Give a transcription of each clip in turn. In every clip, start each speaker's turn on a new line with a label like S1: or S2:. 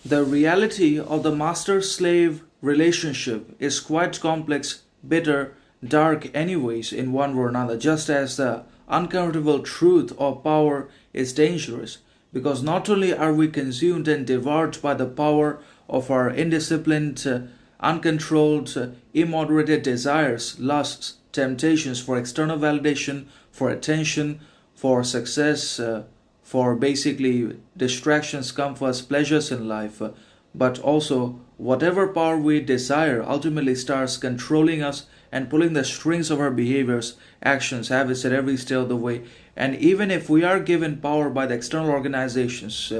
S1: The reality of the master slave relationship is quite complex, bitter, dark, anyways, in one way or another, just as the uncomfortable truth of power is dangerous, because not only are we consumed and devoured by the power of our indisciplined, uncontrolled, immoderated desires, lusts, temptations for external validation, for attention, for success, for basically distractions, comforts, pleasures in life, but also whatever power we desire ultimately starts controlling us and pulling the strings of our behaviors, actions, habits at every step of the way. And even if we are given power by the external organizations,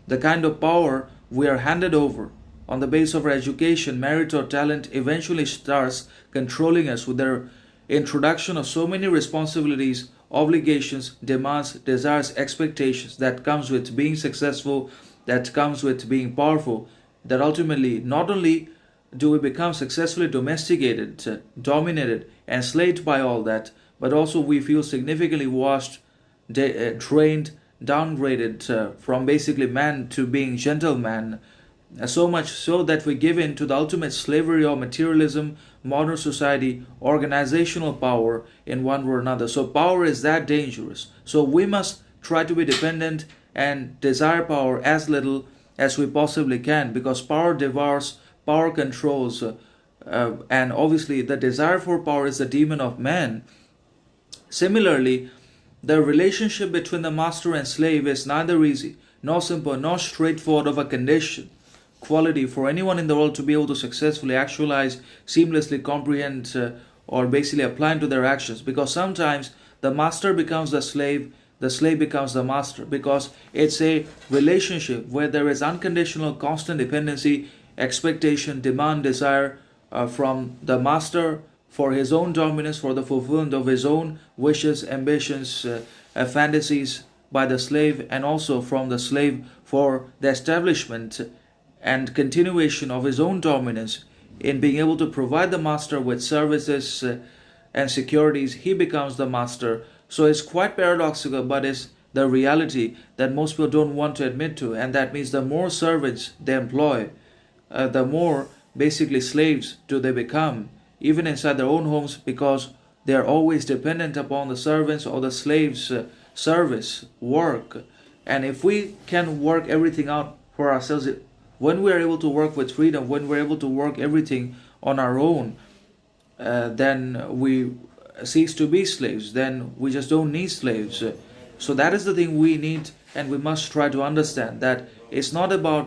S1: the kind of power we are handed over on the basis of our education, merit, or talent eventually starts controlling us with their introduction of so many responsibilities, obligations, demands, desires, expectations that comes with being successful, that comes with being powerful, that ultimately not only do we become successfully domesticated, dominated, enslaved by all that, but also we feel significantly washed, drained, downgraded from basically man to being gentleman, so much so that we give in to the ultimate slavery of materialism, modern society, organizational power in one way or another. So power is that dangerous. So we must try to be dependent and desire power as little as we possibly can, because power devours, power controls, and obviously the desire for power is the demon of man. Similarly, the relationship between the master and slave is neither easy, nor simple, nor straightforward of a condition quality for anyone in the world to be able to successfully actualize, seamlessly comprehend, or basically apply into their actions. Because sometimes the master becomes the slave becomes the master, because it's a relationship where there is unconditional, constant dependency, expectation, demand, desire from the master for his own dominance, for the fulfillment of his own wishes, ambitions, fantasies by the slave, and also from the slave for the establishment and continuation of his own dominance in being able to provide the master with services and securities. He becomes the master. So it's quite paradoxical, but it's the reality that most people don't want to admit to. And that means the more servants they employ, the more basically slaves do they become, even inside their own homes, because they are always dependent upon the servants or the slaves' service, work. And if we can work everything out for ourselves, when we are able to work with freedom, when we're able to work everything on our own, then we cease to be slaves. Then we just don't need slaves. So that is the thing we need, and we must try to understand that it's not about